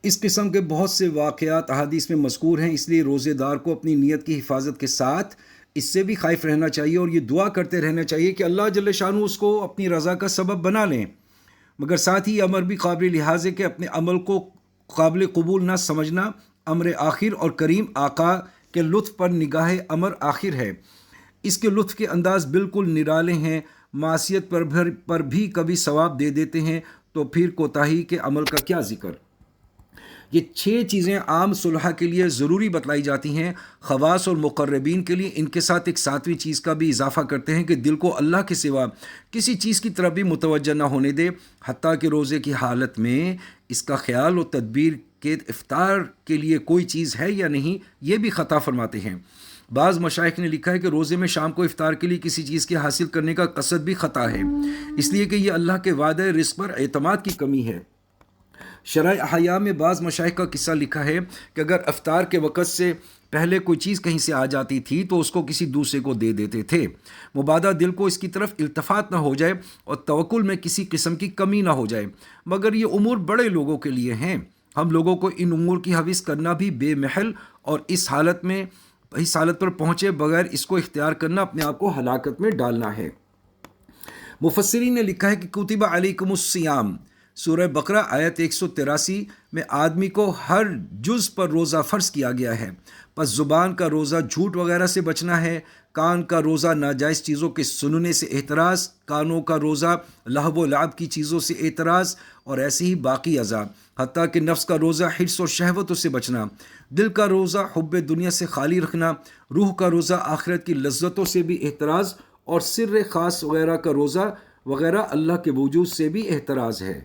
اس قسم کے بہت سے واقعات احادیث میں مذکور ہیں، اس لیے روزے دار کو اپنی نیت کی حفاظت کے ساتھ اس سے بھی خائف رہنا چاہیے اور یہ دعا کرتے رہنا چاہیے کہ اللہ جل شانہ اس کو اپنی رضا کا سبب بنا لیں۔ مگر ساتھ ہی یہ امر بھی قابل لحاظ ہے کہ اپنے عمل کو قابل قبول نہ سمجھنا امر آخر اور کریم آقا کے لطف پر نگاہ امر آخر ہے۔ اس کے لطف کے انداز بالکل نرالے ہیں، معصیت پر بھی کبھی ثواب دے دیتے ہیں، تو پھر کوتاہی کے عمل کا کیا ذکر۔ یہ 6 چیزیں عام صلحاء کے لیے ضروری بتلائی جاتی ہیں، خواص اور مقربین کے لیے ان کے ساتھ ایک 7ویں چیز کا بھی اضافہ کرتے ہیں کہ دل کو اللہ کے سوا کسی چیز کی طرف بھی متوجہ نہ ہونے دے، حتیٰ کہ روزے کی حالت میں اس کا خیال و تدبیر کہ افطار کے لیے کوئی چیز ہے یا نہیں، یہ بھی خطا فرماتے ہیں۔ بعض مشائخ نے لکھا ہے کہ روزے میں شام کو افطار کے لیے کسی چیز کے حاصل کرنے کا قصد بھی خطا ہے، اس لیے کہ یہ اللہ کے وعدہ رزق پر اعتماد کی کمی ہے۔ شرح احیاء میں بعض مشائخ کا قصہ لکھا ہے کہ اگر افطار کے وقت سے پہلے کوئی چیز کہیں سے آ جاتی تھی تو اس کو کسی دوسرے کو دے دیتے تھے، مبادا دل کو اس کی طرف التفات نہ ہو جائے اور توکل میں کسی قسم کی کمی نہ ہو جائے۔ مگر یہ امور بڑے لوگوں کے لیے ہیں، ہم لوگوں کو ان امور کی حویث کرنا بھی بے محل اور اس حالت پر پہنچے بغیر اس کو اختیار کرنا اپنے آپ کو ہلاکت میں ڈالنا ہے۔ مفسرین نے لکھا ہے کہ کتب علیکم الصیام سورہ بقرہ آیت 183 میں آدمی کو ہر جز پر روزہ فرض کیا گیا ہے۔ پس زبان کا روزہ جھوٹ وغیرہ سے بچنا ہے، کان کا روزہ ناجائز چیزوں کے سننے سے احتراز، کانوں کا روزہ لہو و لعب کی چیزوں سے احتراز، اور ایسے ہی باقی اعضاء، حتیٰ کہ نفس کا روزہ حرص اور شہوتوں سے بچنا، دل کا روزہ حب دنیا سے خالی رکھنا، روح کا روزہ آخرت کی لذتوں سے بھی احتراز، اور سر خاص وغیرہ کا روزہ وغیرہ اللہ کے وجود سے بھی احتراز ہے۔